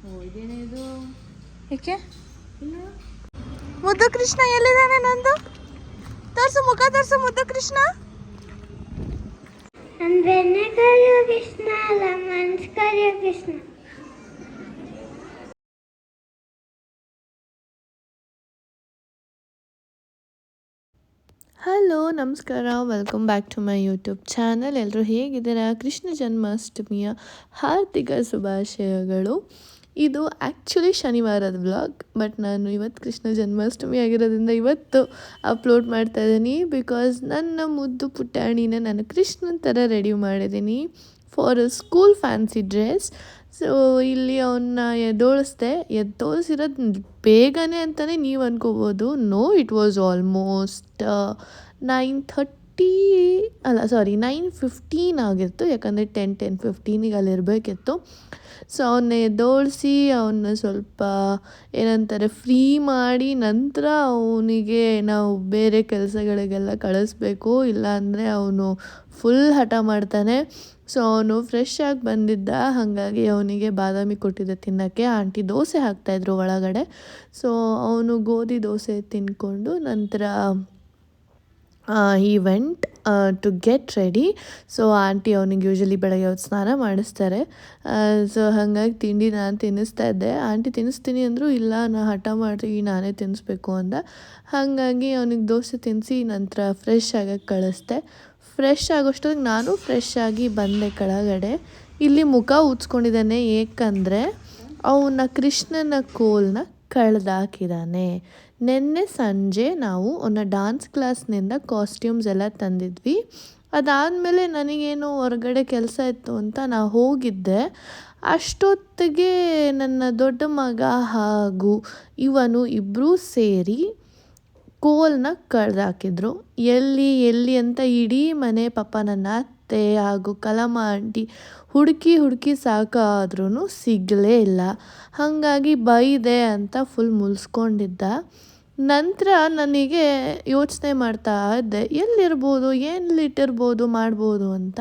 ಇದೇನಿದು? ಏಕೆ ಮುದ್ದು ಕೃಷ್ಣ ಎಲ್ಲಿದ್ದಾನೆ? ನಂದು ತೋರ್ಸು, ಮುಖ ತೋರ್ಸು ಮುದ್ದು ಕೃಷ್ಣ. ಕೃಷ್ಣ ಅಲ್ಲ, ಮನ್ಸ್ ಕರಿಯೋ ಕೃಷ್ಣ. ಹಲೋ, ನಮಸ್ಕಾರ, welcome back to my YouTube channel. ಎಲ್ಲರೂ ಹೇಗಿದ್ದೀರಾ? ಕೃಷ್ಣ ಜನ್ಮಾಷ್ಟಮಿಯ ಹಾರ್ದಿಕ ಶುಭಾಶಯಗಳು. ಇದು ಆ್ಯಕ್ಚುಲಿ ಶನಿವಾರದ ವ್ಲಾಗ್, ಬಟ್ ನಾನು ಇವತ್ತು ಕೃಷ್ಣ ಜನ್ಮಾಷ್ಟಮಿ ಆಗಿರೋದ್ರಿಂದ ಇವತ್ತು ಅಪ್ಲೋಡ್ ಮಾಡ್ತಾ ಇದ್ದೀನಿ. ಬಿಕಾಸ್ ನನ್ನ ಮುದ್ದು ಪುಟಾಣಿನ ನಾನು ಕೃಷ್ಣನ ಥರ ರೆಡಿ ಮಾಡಿದ್ದೀನಿ for school fancy dress. So ಇಲ್ಲಿ ಅವನ್ನ ಎದ್ದೋಳಿಸಿರೋದು ಬೇಗನೆ ಅಂತಲೇ ನೀವು ಅಂದ್ಕೋಬೋದು. ನೋ, ಇಟ್ ವಾಸ್ ಆಲ್ಮೋಸ್ಟ್ 9:15 ಆಗಿತ್ತು. ಯಾಕಂದರೆ 10:15 ಅಲ್ಲಿರಬೇಕಿತ್ತು. ಸೊ ಅವನ್ನ ಎದ್ದೋಳಿಸಿ ಅವನ್ನ ಸ್ವಲ್ಪ ಏನಂತಾರೆ ಫ್ರೀ ಮಾಡಿ ನಂತರ ಅವನಿಗೆ ನಾವು ಬೇರೆ ಕೆಲಸಗಳಿಗೆಲ್ಲ ಕಳಿಸ್ಬೇಕು. ಇಲ್ಲಾಂದರೆ ಅವನು ಫುಲ್ ಹಠ ಮಾಡ್ತಾನೆ. ಸೊ ಅವನು ಫ್ರೆಶ್ ಆಗಿ ಬಂದಿದ್ದ, ಹಾಗಾಗಿ ಅವನಿಗೆ ಬಾದಾಮಿ ಕೊಟ್ಟಿದ್ದೆ ತಿನ್ನೋಕ್ಕೆ. ಆಂಟಿ ದೋಸೆ ಹಾಕ್ತಾಯಿದ್ರು ಒಳಗಡೆ. ಸೊ ಅವನು ಗೋಧಿ ದೋಸೆ ತಿಂದ್ಕೊಂಡು ನಂತರ ಈ went to get ready. So aunty ಅವನಿಗೆ ಯೂಶ್ವಲಿ ಬೆಳಗ್ಗೆ ಹೊತ್ತು ಸ್ನಾನ ಮಾಡಿಸ್ತಾರೆ. ಸೊ ಹಾಗಾಗಿ ತಿಂಡಿ ನಾನು ತಿನ್ನಿಸ್ತಾ ಇದ್ದೆ. ಆಂಟಿ ತಿನ್ನಿಸ್ತೀನಿ ಅಂದರು, ಇಲ್ಲ ನಾನು ಹಠ ಮಾಡಿ ನಾನೇ ತಿನ್ನಿಸ್ಬೇಕು ಅಂದ. ಹಾಗಾಗಿ ಅವನಿಗೆ ದೋಸೆ ತಿನ್ನಿಸಿ ನಂತರ ಫ್ರೆಶ್ ಆಗಕ್ಕೆ ಕಳಿಸ್ದೆ. ಫ್ರೆಶ್ ಆಗೋಷ್ಟೊತ್ತಿಗೆ ನಾನು ಫ್ರೆಶ್ ಆಗಿ ಬಂದೆ ಕೆಳಗಡೆ. ಇಲ್ಲಿ ಮುಖ ಊದ್ಸ್ಕೊಂಡಿದ್ದಾನೆ, ಏಕೆಂದರೆ ಅವನ ಕೃಷ್ಣನ ಕೋಲನ್ನ ಕಳೆದಾಕಿದ್ದಾನೆ. ನಿನ್ನೆ ಸಂಜೆ ನಾವು ಅವನ ಡಾನ್ಸ್ ಕ್ಲಾಸ್ನಿಂದ ಕಾಸ್ಟ್ಯೂಮ್ಸ್ ಎಲ್ಲ ತಂದಿದ್ವಿ. ಅದಾದಮೇಲೆ ನನಗೇನು ಹೊರಗಡೆ ಕೆಲಸ ಇತ್ತು ಅಂತ ನಾನು ಹೋಗಿದ್ದೆ. ಅಷ್ಟೊತ್ತಿಗೆ ನನ್ನ ದೊಡ್ಡ ಮಗ ಹಾಗೂ ಇವನು ಇಬ್ಬರೂ ಸೇರಿ ಕೋಲನ್ನ ಕಳೆದಾಕಿದ್ರು. ಎಲ್ಲಿ ಅಂತ ಇಡೀ ಮನೆ ಪಾಪ ನನ್ನ ಅತ್ತೆ ಹಾಗೂ ಕಲಮ್ಮ ಆಂಟಿ ಹುಡುಕಿ ಸಾಕಾದ್ರೂ ಸಿಗಲೇ ಇಲ್ಲ. ಹಾಗಾಗಿ ಬೈದೆ ಅಂತ ಫುಲ್ ಮುಲ್ಸ್ಕೊಂಡಿದ್ದ. ನಂತರ ನನಗೆ ಯೋಚನೆ ಮಾಡ್ತಾ ಇದ್ದೆ, ಎಲ್ಲಿಟ್ಟಿರ್ಬೋದು ಮಾಡ್ಬೋದು ಅಂತ.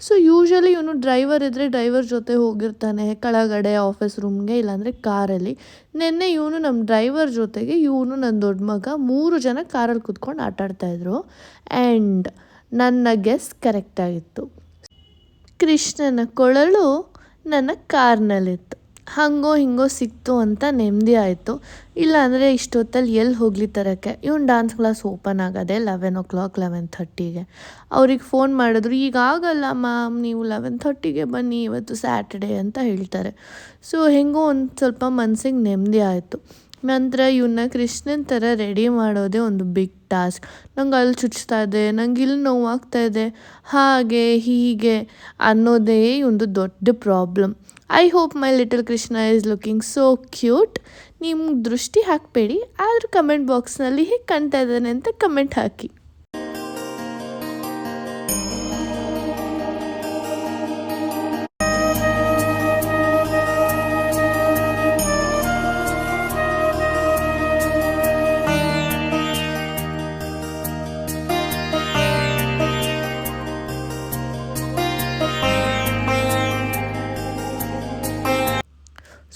ಸೊ ಯೂಶ್ವಲಿ ಇವನು ಡ್ರೈವರ್ ಇದ್ದರೆ ಡ್ರೈವರ್ ಜೊತೆ ಹೋಗಿರ್ತಾನೆ ಕೆಳಗಡೆ ಆಫೀಸ್ ರೂಮ್ಗೆ, ಇಲ್ಲಾಂದರೆ ಕಾರಲ್ಲಿ. ನಿನ್ನೆ ಇವನು ನಮ್ಮ ಡ್ರೈವರ್ ಜೊತೆಗೆ ಇವನು ನನ್ನ ದೊಡ್ಡ ಮಗ 3 ಜನ ಕಾರಲ್ಲಿ ಕೂತ್ಕೊಂಡು ಆಟಾಡ್ತಾಯಿದ್ರು. ಆ್ಯಂಡ್ ನನ್ನ ಗೆಸ್ ಕರೆಕ್ಟಾಗಿತ್ತು. ಕೃಷ್ಣನ ಕೊಳಲು ನನ್ನ ಕಾರ್ನಲ್ಲಿತ್ತು. ಹಾಗೋ ಹಿಂಗೋ ಸಿಕ್ತು ಅಂತ ನೆಮ್ಮದಿ ಆಯಿತು. ಇಲ್ಲಾಂದರೆ ಇಷ್ಟೊತ್ತಲ್ಲಿ ಎಲ್ಲಿ ಹೋಗಲಿ ತರೋಕ್ಕೆ. ಇವನು ಡಾನ್ಸ್ ಕ್ಲಾಸ್ ಓಪನ್ ಆಗೋದೆ 11 o'clock 11:30ಗೆ. ಅವ್ರಿಗೆ ಫೋನ್ ಮಾಡಿದ್ರು, ಈಗ ಆಗಲ್ಲ ಮ್ಯಾಮ್, ನೀವು 11:30ಗೆ ಬನ್ನಿ, ಇವತ್ತು ಸ್ಯಾಟರ್ಡೇ ಅಂತ ಹೇಳ್ತಾರೆ. ಸೊ ಹೆಂಗೋ ಒಂದು ಸ್ವಲ್ಪ ಮನಸ್ಸಿಗೆ ನೆಮ್ಮದಿ ಆಯಿತು. ನಂತರ ಇವನ್ನ ಕೃಷ್ಣನ ಥರ ರೆಡಿ ಮಾಡೋದೇ ಒಂದು ಬಿಗ್ ಟಾಸ್ಕ್. ನಂಗೆ ಅಲ್ಲಿ ಚುಚ್ತಾ ಇದೆ, ನಂಗೆ ಇಲ್ಲಿ ನೋವಾಗ್ತಾಯಿದೆ, ಹಾಗೆ ಹೀಗೆ ಅನ್ನೋದೇ ಒಂದು ದೊಡ್ಡ problem. I hope my little Krishna is looking so cute. ನಿಮ್ಗೆ ದೃಷ್ಟಿ ಹಾಕಬೇಡಿ, ಆದರೂ ಕಮೆಂಟ್ ಬಾಕ್ಸ್ನಲ್ಲಿ ಹೇಗೆ ಕಾಣ್ತಾ ಇದ್ದಾನೆ ಅಂತ ಕಮೆಂಟ್ ಹಾಕಿ.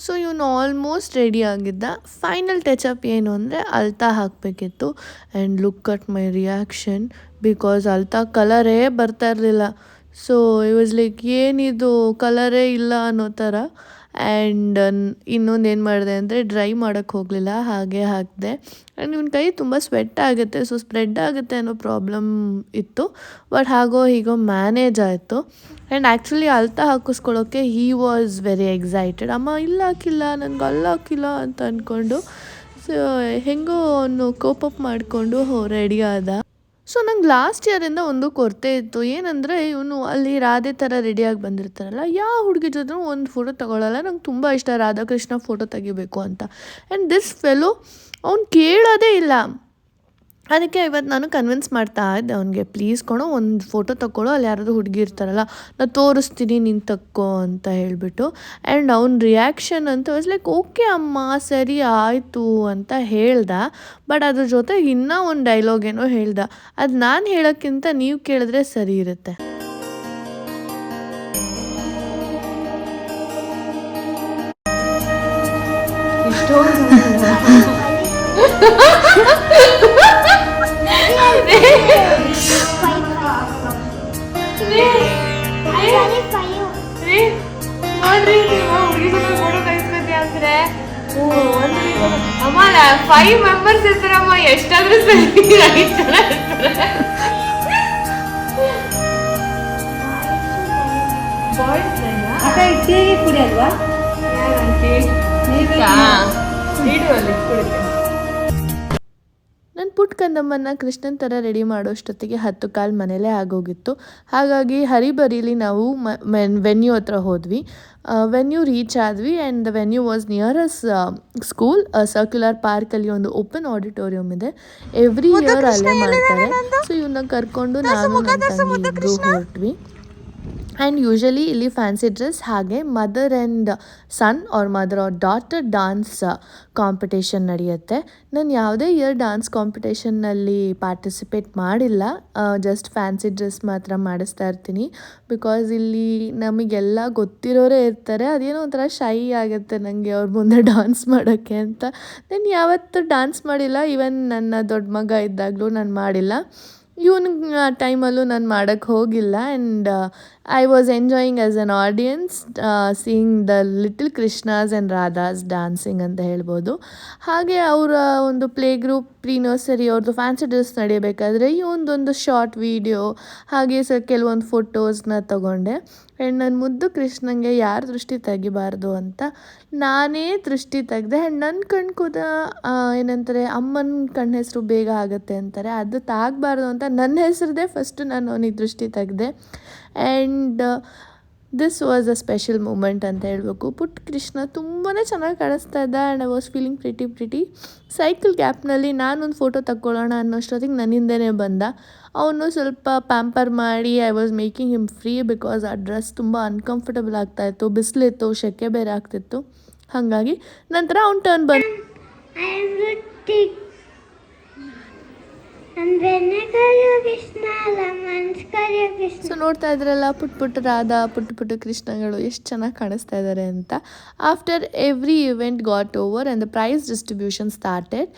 ಸೊ ಇವನು ಆಲ್ಮೋಸ್ಟ್ ರೆಡಿ ಆಗಿದ್ದ. ಫೈನಲ್ ಟಚಪ್ ಏನು ಅಂದರೆ ಅಲ್ತಾ ಹಾಕಬೇಕಿತ್ತು. And look at my reaction, because alta ಕಲರೇ ಬರ್ತಾ ಇರಲಿಲ್ಲ. ಸೊ ಇಟ್ ವಾಸ್ ಲೈಕ್ ಏನಿದು ಕಲರೇ ಇಲ್ಲ ಅನ್ನೋ ಥರ. ಆ್ಯಂಡ್ ಇನ್ನೊಂದು ಏನು ಮಾಡಿದೆ ಅಂದರೆ ಡ್ರೈ ಮಾಡೋಕ್ಕೆ ಹೋಗಲಿಲ್ಲ, ಹಾಗೆ ಹಾಕಿದೆ. ಆ್ಯಂಡ್ ಇವನ ಕೈ ತುಂಬ ಸ್ವೆಟ್ ಆಗುತ್ತೆ, ಸೊ ಸ್ಪ್ರೆಡ್ ಆಗುತ್ತೆ ಅನ್ನೋ ಪ್ರಾಬ್ಲಮ್ ಇತ್ತು. ಬಟ್ ಹಾಗೋ ಹೀಗೋ ಮ್ಯಾನೇಜ್ ಆಯಿತು. ಆ್ಯಂಡ್ ಆ್ಯಕ್ಚುಲಿ ಅಲ್ತಾ ಹಾಕಿಸ್ಕೊಳ್ಳೋಕ್ಕೆ ಹೀ ವಾಸ್ ವೆರಿ ಎಕ್ಸೈಟೆಡ್. ಅಮ್ಮ ಇಲ್ಲ ಹಾಕಿಲ್ಲ, ನನಗೆ ಅಲ್ಲಿ ಹಾಕಿಲ್ಲ ಅಂತ ಅಂದ್ಕೊಂಡು. ಸೊ ಹೆಂಗೋ ಅವನು ಕೋಪಪ್ ಮಾಡಿಕೊಂಡು ರೆಡಿ ಆದ. ಸೊ ನಂಗೆ ಲಾಸ್ಟ್ ಇಯರಿಂದ ಒಂದು ಕೊರತೆ ಇತ್ತು. ಏನಂದರೆ ಇವನು ಅಲ್ಲಿ ರಾಧೆ ಥರ ರೆಡಿಯಾಗಿ ಬಂದಿರ್ತಾರಲ್ಲ, ಯಾವ ಹುಡುಗಿ ಜೊತೆ ಒಂದು ಫೋಟೋ ತೊಗೊಳ್ಳಲ್ಲ. ನಂಗೆ ತುಂಬ ಇಷ್ಟ ರಾಧಾಕೃಷ್ಣ ಫೋಟೋ ತೆಗಿಬೇಕು ಅಂತ. ಆ್ಯಂಡ್ ದಿಸ್ ಫೆಲೋ ಅವ್ನು ಕೇಳೋದೇ ಇಲ್ಲ. ಅದಕ್ಕೆ ಇವತ್ತು ನಾನು ಕನ್ವಿನ್ಸ್ ಮಾಡ್ತಾ ಇದ್ದೆ ಅವನಿಗೆ, ಪ್ಲೀಸ್ ಕೊಡೋ ಒಂದು ಫೋಟೋ ತಗೊಳ್ಳೋ, ಅಲ್ಲಿ ಯಾರಾದರೂ ಹುಡುಗಿ ಇರ್ತಾರಲ್ಲ, ನಾನು ತೋರಿಸ್ತೀನಿ ನೀನು ತಕ್ಕೋ ಅಂತ ಹೇಳಿಬಿಟ್ಟು. ಆ್ಯಂಡ್ ಅವ್ನ ರಿಯಾಕ್ಷನ್ ಅಂತ ವಾಸ್ ಲೈಕ್ ಓಕೆ ಅಮ್ಮ ಸರಿ ಆಯಿತು ಅಂತ ಹೇಳ್ದ. ಬಟ್ ಅದ್ರ ಜೊತೆಗೆ ಇನ್ನೂ ಒಂದು ಡೈಲಾಗ್ ಏನೋ ಹೇಳ್ದ. ಅದು ನಾನು ಹೇಳೋಕ್ಕಿಂತ ನೀವು ಕೇಳಿದ್ರೆ ಸರಿ ಇರುತ್ತೆ. ನೋಡ್ರಿ ಫೋಟೋ ಕಳಿಸ್ಬೇಕು ಅಂದ್ರೆ ಅಮ್ಮ 5 ಮೆಂಬರ್ಸ್ ಇರ್ತಾರಮ್ಮ, ಎಷ್ಟಾದ್ರೂ ಸರಿ. ಕುಡಿ ಅಲ್ವಾ? ನನ್ನ ಪುಟ್ಟ ಕಂದಮ್ಮನ ಕೃಷ್ಣನ್ ಥರ ರೆಡಿ ಮಾಡೋಷ್ಟೊತ್ತಿಗೆ 10 ಕಾಲು ಮನೇಲೇ ಆಗೋಗಿತ್ತು. ಹಾಗಾಗಿ ಹರಿಬರಿಲಿ ನಾವು ವೆನ್ಯೂ ಹತ್ರ ಹೋದ್ವಿ. ವೆನ್ಯೂ ರೀಚ್ ಆದ್ವಿ and the venue was near us school. Circular ಪಾರ್ಕಲ್ಲಿ ಒಂದು ಓಪನ್ ಆಡಿಟೋರಿಯಂ ಇದೆ. ಎವ್ರಿ ಇಯರ್ ಅಲ್ಲೇ ಮಾಡ್ತಾರೆ. ಸೊ ಇವನ್ನ ಕರ್ಕೊಂಡು ನಾನು ನನ್ನ ತಂಗಿ ಇಬ್ಬರು ಹೊರಟ್ವಿ. ಆ್ಯಂಡ್ ಯೂಶಲಿ ಇಲ್ಲಿ ಫ್ಯಾನ್ಸಿ ಡ್ರೆಸ್ ಹಾಗೆ mother and son or mother or daughter dance competition ನಡೆಯುತ್ತೆ. ನಾನು ಯಾವುದೇ ಇಯರ್ ಡಾನ್ಸ್ ಕಾಂಪಿಟೇಷನ್ನಲ್ಲಿ ಪಾರ್ಟಿಸಿಪೇಟ್ ಮಾಡಿಲ್ಲ, ಜಸ್ಟ್ ಫ್ಯಾನ್ಸಿ ಡ್ರೆಸ್ ಮಾತ್ರ ಮಾಡಿಸ್ತಾ ಇರ್ತೀನಿ. ಬಿಕಾಸ್ ಇಲ್ಲಿ ನಮಗೆಲ್ಲ ಗೊತ್ತಿರೋರೇ ಇರ್ತಾರೆ, ಅದೇನೋ ಒಂಥರ ಶೈ ಆಗುತ್ತೆ ನನಗೆ ಅವ್ರ ಮುಂದೆ ಡಾನ್ಸ್ ಮಾಡೋಕ್ಕೆ ಅಂತ. ನಾನು ಯಾವತ್ತೂ ಡಾನ್ಸ್ ಮಾಡಿಲ್ಲ, ಈವನ್ ನನ್ನ ದೊಡ್ಡ ಮಗ ಇದ್ದಾಗಲೂ ನಾನು ಮಾಡಿಲ್ಲ. ಇವನ ಟೈಮಲ್ಲೂ ನಾನು ಮಾಡೋಕ್ಕೆ ಹೋಗಿಲ್ಲ. And I was enjoying as an audience seeing the little Krishna's and Radha's dancing ಅಂತ ಹೇಳ್ಬೋದು. ಹಾಗೆ ಅವರ ಒಂದು ಪ್ಲೇ ಗ್ರೂಪ್ ಪ್ರೀ ನರ್ಸರಿ ಅವ್ರದ್ದು ಫ್ಯಾನ್ಸಿ ಡ್ರೆಸ್ ನಡೆಯಬೇಕಾದ್ರೆ ಈ ಒಂದೊಂದು ಶಾರ್ಟ್ ವೀಡಿಯೋ ಹಾಗೆ ಕೆಲವೊಂದು ಫೋಟೋಸ್ನ ತಗೊಂಡೆ. ಆ್ಯಂಡ್ ನನ್ನ ಮುದ್ದು ಕೃಷ್ಣಂಗೆ ಯಾರು ದೃಷ್ಟಿ ತೆಗಿಬಾರ್ದು ಅಂತ ನಾನೇ ದೃಷ್ಟಿ ತೆಗೆದೆ. ಆ್ಯಂಡ್ ನನ್ನ ಕಣ್ಣು ಕೂಡ ಏನಂತಾರೆ ಅಮ್ಮನ ಕಣ್ಣು ಹೆಸರು ಬೇಗ ಆಗುತ್ತೆ ಅಂತಾರೆ, ಅದು ತಾಗಬಾರ್ದು ಅಂತ ನನ್ನ ಹೆಸರದೇ ಫಸ್ಟು ನಾನು ಅವನಿಗೆ ದೃಷ್ಟಿ ತೆಗೆದೆ. And this was a special moment ಅಂತ ಹೇಳಬೇಕು. ಪುಟ್ಟ ಕೃಷ್ಣ ತುಂಬಾ ಚೆನ್ನಾಗಿ ಕಾಣಿಸ್ತಾ ಇದ್ದ. And I was feeling pretty. Cycle ಗ್ಯಾಪ್ನಲ್ಲಿ ನಾನೊಂದು ಫೋಟೋ ತಗೊಳ್ಳೋಣ ಅನ್ನೋಷ್ಟೊತ್ತಿಗೆ ನನ್ನಿಂದನೇ ಬಂದ. ಅವನು ಸ್ವಲ್ಪ ಪ್ಯಾಂಪರ್ ಮಾಡಿ I was making him free because ಆ ಡ್ರೆಸ್ ತುಂಬ ಅನ್ಕಂಫರ್ಟಬಲ್ ಆಗ್ತಾಯಿತ್ತು, ಬಿಸಿಲಿತ್ತು, ಸೆಕೆ ಬೇರೆ ಆಗ್ತಿತ್ತು. ಹಾಗಾಗಿ ನಂತರ ಅವ್ನು ಟರ್ನ್ ಬಂದು ಸೊ ನೋಡ್ತಾ ಇದ್ರಲ್ಲ ಪುಟ್ಟ ರಾಧಾ ಪುಟ್ಟ ಕೃಷ್ಣಗಳು ಎಷ್ಟು ಚೆನ್ನಾಗಿ ಕಾಣಿಸ್ತಾ ಇದ್ದಾರೆ ಅಂತ. After every event got over and the prize distribution started.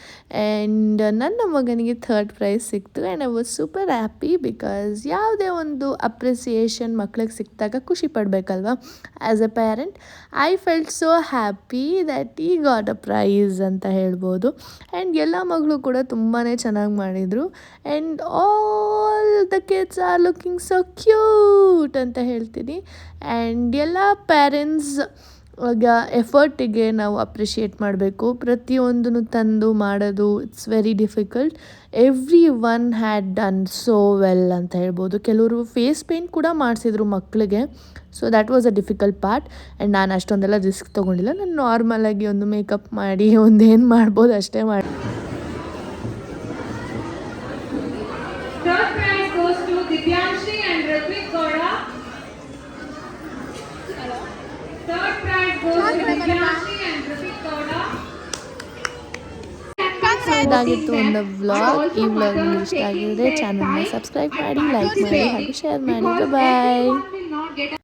And ನನ್ನ ಮಗನಿಗೆ 3rd ಪ್ರೈಸ್ ಸಿಕ್ತು. And I was super happy because ಯಾವುದೇ ಒಂದು ಅಪ್ರಿಸಿಯೇಷನ್ ಮಕ್ಳಿಗೆ ಸಿಕ್ಕಿದಾಗ ಖುಷಿ ಪಡಬೇಕಲ್ವ. As a parent I felt so happy that he got a prize ಅಂತ ಹೇಳ್ಬೋದು. ಆ್ಯಂಡ್ ಎಲ್ಲ ಮಗಳು ಕೂಡ ತುಂಬಾ ಚೆನ್ನಾಗಿ ಮಾಡಿದರು. And all the kids are looking so cute ಅಂತ ಹೇಳ್ತೀನಿ. ಆ್ಯಂಡ್ ಎಲ್ಲ ಪೇರೆಂಟ್ಸ್ ಎಫರ್ಟಿಗೆ ನಾವು ಅಪ್ರಿಷಿಯೇಟ್ ಮಾಡಬೇಕು. ಪ್ರತಿಯೊಂದನ್ನು ತಂದು ಮಾಡೋದು it's very difficult. Every one had done so well ಅಂತ ಹೇಳ್ಬೋದು. ಕೆಲವರು ಫೇಸ್ ಪೇಂಟ್ ಕೂಡ ಮಾಡಿಸಿದ್ರು ಮಕ್ಕಳಿಗೆ. So that was a difficult part. And ನಾನು ಅಷ್ಟೊಂದೆಲ್ಲ ರಿಸ್ಕ್ ತೊಗೊಂಡಿಲ್ಲ. ನಾನು ನಾರ್ಮಲಾಗಿ ಒಂದು ಮೇಕಪ್ ಮಾಡಿ ಒಂದೇನು ಮಾಡ್ಬೋದು ಅಷ್ಟೇ ಮಾಡಿ. Divyanshi and Ritvik Gowda. Third prize goes to Divyanshi and Ritvik Gowda. ಇದಾಗಿತ್ತು ಒಂದು ವ್ಲಾಗ್. ಈ ವ್ಲಾಗ್ ನಿಮಗೆ ಇಷ್ಟ ಆಗಿದ್ರೆ ಚಾನಲ್ನ ಸಬ್ಸ್ಕ್ರೈಬ್ ಮಾಡಿ, ಲೈಕ್ ಮಾಡಿ ಹಾಗೂ ಶೇರ್ ಮಾಡಿ. ಬಾಯ್.